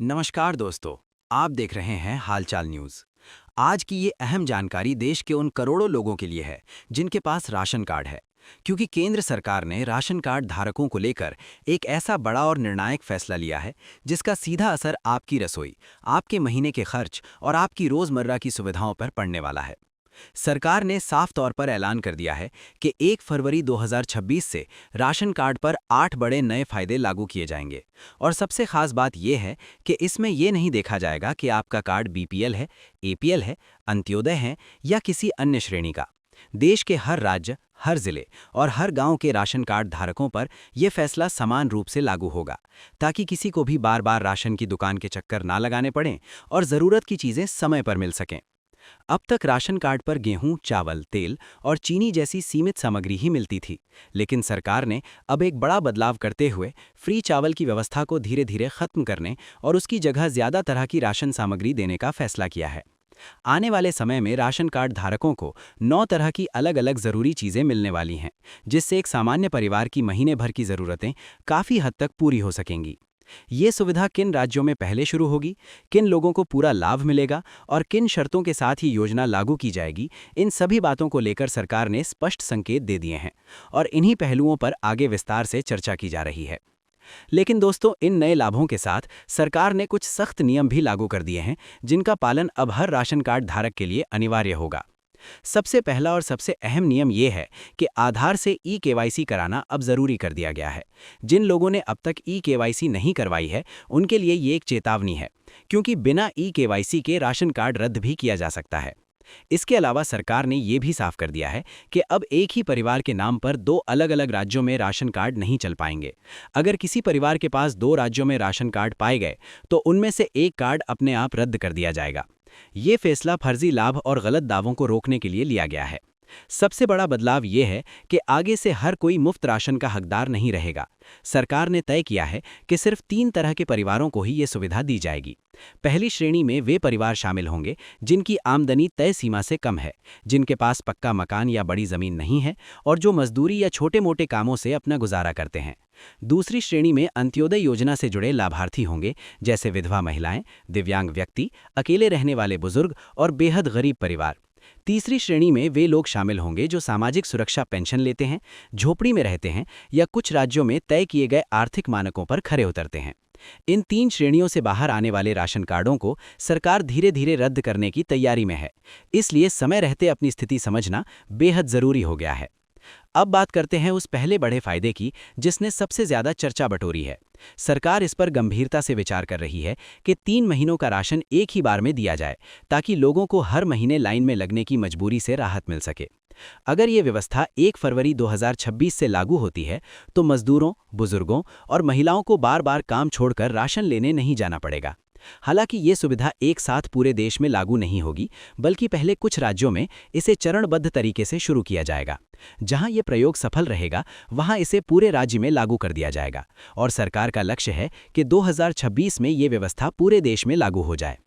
नमस्कार दोस्तों। आप देख रहे हैं हालचाल न्यूज़। आज की ये अहम जानकारी देश के उन करोड़ों लोगों के लिए है जिनके पास राशन कार्ड है, क्योंकि केंद्र सरकार ने राशन कार्ड धारकों को लेकर एक ऐसा बड़ा और निर्णायक फैसला लिया है जिसका सीधा असर आपकी रसोई, आपके महीने के खर्च और आपकी रोज़मर्रा की सुविधाओं पर पड़ने वाला है। सरकार ने साफ तौर पर ऐलान कर दिया है कि 1 फरवरी 2026 से राशन कार्ड पर 8 बड़े नए फायदे लागू किए जाएंगे। और सबसे खास बात यह है कि इसमें यह नहीं देखा जाएगा कि आपका कार्ड बीपीएल है, एपीएल है, अंत्योदय है या किसी अन्य श्रेणी का। देश के हर राज्य, हर जिले और हर गांव के राशन कार्ड धारकों पर यह फैसला समान रूप से लागू होगा, ताकि किसी को भी बार बार राशन की दुकान के चक्कर ना लगाने पड़ें और ज़रूरत की चीज़ें समय पर मिल सकें। अब तक राशन कार्ड पर गेहूं, चावल, तेल और चीनी जैसी सीमित सामग्री ही मिलती थी, लेकिन सरकार ने अब एक बड़ा बदलाव करते हुए फ्री चावल की व्यवस्था को धीरे धीरे खत्म करने और उसकी जगह ज्यादा तरह की राशन सामग्री देने का फैसला किया है। आने वाले समय में राशन कार्ड धारकों को 9 तरह की अलग अलग जरूरी चीजें मिलने वाली हैं, जिससे एक सामान्य परिवार की महीने भर की जरूरतें काफी हद तक पूरी हो सकेंगी। ये सुविधा किन राज्यों में पहले शुरू होगी, किन लोगों को पूरा लाभ मिलेगा और किन शर्तों के साथ ही योजना लागू की जाएगी, इन सभी बातों को लेकर सरकार ने स्पष्ट संकेत दे दिए हैं और इन्हीं पहलुओं पर आगे विस्तार से चर्चा की जा रही है। लेकिन दोस्तों, इन नए लाभों के साथ सरकार ने कुछ सख्त नियम भी लागू कर दिए हैं, जिनका पालन अब हर राशन कार्ड धारक के लिए अनिवार्य होगा। सबसे पहला और सबसे अहम नियम ये है कि आधार से ई-केवाईसी कराना अब जरूरी कर दिया गया है। जिन लोगों ने अब तक ई-केवाईसी नहीं करवाई है, उनके लिए ये एक चेतावनी है, क्योंकि बिना ई-केवाईसी के राशन कार्ड रद्द भी किया जा सकता है। इसके अलावा सरकार ने ये भी साफ कर दिया है कि अब एक ही परिवार के नाम पर 2 अलग-अलग राज्यों में राशन कार्ड नहीं चल पाएंगे। अगर किसी परिवार के पास 2 राज्यों में राशन कार्ड पाए गए, तो उनमें से एक कार्ड अपने आप रद्द कर दिया जाएगा। ये फैसला फर्जी लाभ और गलत दावों को रोकने के लिए लिया गया है। सबसे बड़ा बदलाव ये है कि आगे से हर कोई मुफ्त राशन का हकदार नहीं रहेगा। सरकार ने तय किया है कि सिर्फ 3 तरह के परिवारों को ही ये सुविधा दी जाएगी। पहली श्रेणी में वे परिवार शामिल होंगे जिनकी आमदनी तय सीमा से कम है, जिनके पास पक्का मकान या बड़ी जमीन नहीं है और जो मजदूरी या छोटे-मोटे कामों से अपना गुजारा करते हैं। दूसरी श्रेणी में अंत्योदय योजना से जुड़े लाभार्थी होंगे, जैसे विधवा महिलाएं, दिव्यांग व्यक्ति, अकेले रहने वाले बुजुर्ग और बेहद गरीब परिवार। तीसरी श्रेणी में वे लोग शामिल होंगे जो सामाजिक सुरक्षा पेंशन लेते हैं, झोपड़ी में रहते हैं या कुछ राज्यों में तय किए गए आर्थिक मानकों पर खरे उतरते हैं। इन 3 श्रेणियों से बाहर आने वाले राशन कार्डों को सरकार धीरे धीरे रद्द करने की तैयारी में है, इसलिए समय रहते अपनी स्थिति समझना बेहद जरूरी हो गया है। अब बात करते हैं उस पहले बड़े फायदे की जिसने सबसे ज्यादा चर्चा बटोरी है। सरकार इस पर गंभीरता से विचार कर रही है कि 3 महीनों का राशन एक ही बार में दिया जाए, ताकि लोगों को हर महीने लाइन में लगने की मजबूरी से राहत मिल सके। अगर ये व्यवस्था 1 फरवरी 2026 से लागू होती है, तो मजदूरों, बुजुर्गों और महिलाओं को बार बार काम छोड़कर राशन लेने नहीं जाना पड़ेगा। हालांकि ये सुविधा एक साथ पूरे देश में लागू नहीं होगी, बल्कि पहले कुछ राज्यों में इसे चरणबद्ध तरीके से शुरू किया जाएगा। जहां ये प्रयोग सफल रहेगा, वहां इसे पूरे राज्य में लागू कर दिया जाएगा और सरकार का लक्ष्य है कि 2026 में ये व्यवस्था पूरे देश में लागू हो जाए।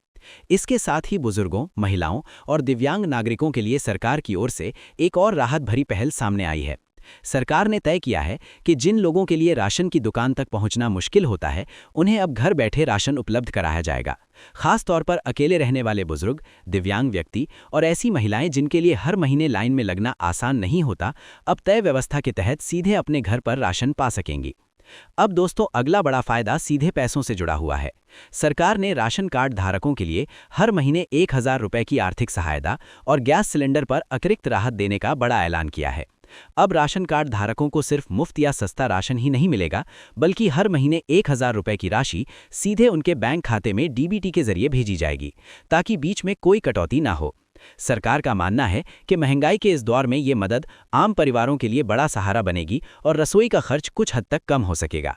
इसके साथ ही बुजुर्गों, महिलाओं और दिव्यांग नागरिकों के लिए सरकार की ओर से एक और राहत भरी पहल सामने आई है। सरकार ने तय किया है कि जिन लोगों के लिए राशन की दुकान तक पहुंचना मुश्किल होता है, उन्हें अब घर बैठे राशन उपलब्ध कराया जाएगा। खास तौर पर अकेले रहने वाले बुजुर्ग, दिव्यांग व्यक्ति और ऐसी महिलाएं जिनके लिए हर महीने लाइन में लगना आसान नहीं होता, अब तय व्यवस्था के तहत सीधे अपने घर पर राशन पा सकेंगी। अब दोस्तों, अगला बड़ा फायदा सीधे पैसों से जुड़ा हुआ है। सरकार ने राशन कार्ड धारकों के लिए हर महीने 1000 रुपए की आर्थिक सहायता और गैस सिलेंडर पर अतिरिक्त राहत देने का बड़ा ऐलान किया है। अब राशन कार्ड धारकों को सिर्फ मुफ्त या सस्ता राशन ही नहीं मिलेगा, बल्कि हर महीने 1000 रुपए की राशि सीधे उनके बैंक खाते में डीबीटी के जरिए भेजी जाएगी, ताकि बीच में कोई कटौती ना हो। सरकार का मानना है कि महंगाई के इस दौर में ये मदद आम परिवारों के लिए बड़ा सहारा बनेगी और रसोई का खर्च कुछ हद तक कम हो सकेगा।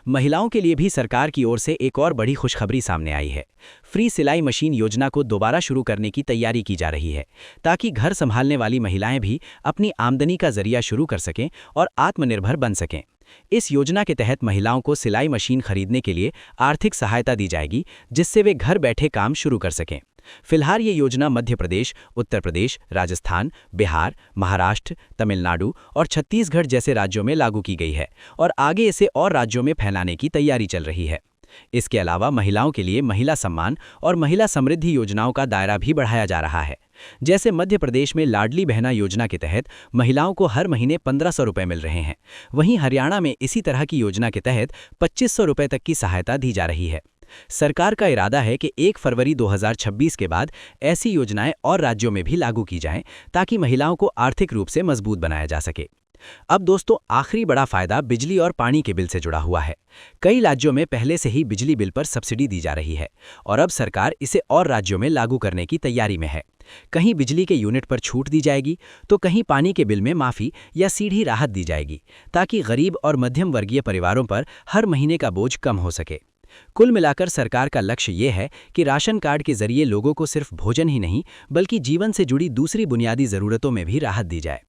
महिलाओं के लिए भी सरकार की ओर से एक और बड़ी खुशखबरी सामने आई है। फ्री सिलाई मशीन योजना को दोबारा शुरू करने की तैयारी की जा रही है, ताकि घर संभालने वाली महिलाएं भी अपनी आमदनी का जरिया शुरू कर सकें और आत्मनिर्भर बन सकें। इस योजना के तहत महिलाओं को सिलाई मशीन खरीदने के लिए आर्थिक सहायता दी जाएगी, जिससे वे घर बैठे काम शुरू कर सकें। फिलहाल ये योजना मध्य प्रदेश, उत्तर प्रदेश, राजस्थान, बिहार, महाराष्ट्र, तमिलनाडु और छत्तीसगढ़ जैसे राज्यों में लागू की गई है और आगे इसे और राज्यों में फैलाने की तैयारी चल रही है। इसके अलावा महिलाओं के लिए महिला सम्मान और महिला समृद्धि योजनाओं का दायरा भी बढ़ाया जा रहा है। जैसे मध्य प्रदेश में लाडली बहना योजना के तहत महिलाओं को हर महीने 1500 रुपए मिल रहे हैं। वहीं हरियाणा में इसी तरह की योजना के तहत 2500 रुपए तक की सहायता दी जा रही है। सरकार का इरादा है कि 1 फरवरी 2026 के बाद ऐसी योजनाएं और राज्यों में भी लागू की जाएं, ताकि महिलाओं को आर्थिक रूप से मजबूत बनाया जा सके। अब दोस्तों, आखिरी बड़ा फायदा बिजली और पानी के बिल से जुड़ा हुआ है। कई राज्यों में पहले से ही बिजली बिल पर सब्सिडी दी जा रही है और अब सरकार इसे और राज्यों में लागू करने की तैयारी में है। कहीं बिजली के यूनिट पर छूट दी जाएगी, तो कहीं पानी के बिल में माफी या सीधी राहत दी जाएगी, ताकि गरीब और मध्यम वर्गीय परिवारों पर हर महीने का बोझ कम हो सके। कुल मिलाकर सरकार का लक्ष्य ये है कि राशन कार्ड के जरिए लोगों को सिर्फ भोजन ही नहीं, बल्कि जीवन से जुड़ी दूसरी बुनियादी जरूरतों में भी राहत दी जाए।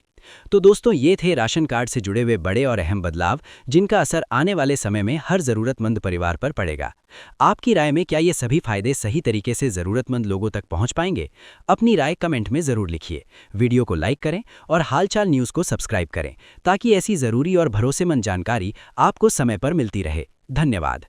तो दोस्तों, ये थे राशन कार्ड से जुड़े हुए बड़े और अहम बदलाव, जिनका असर आने वाले समय में हर जरूरतमंद परिवार पर पड़ेगा। आपकी राय में क्या ये सभी फायदे सही तरीके से जरूरतमंद लोगों तक पहुंच पाएंगे? अपनी राय कमेंट में जरूर लिखिए। वीडियो को लाइक करें और हालचाल न्यूज़ को सब्सक्राइब करें, ताकि ऐसी जरूरी और भरोसेमंद जानकारी आपको समय पर मिलती रहे। धन्यवाद।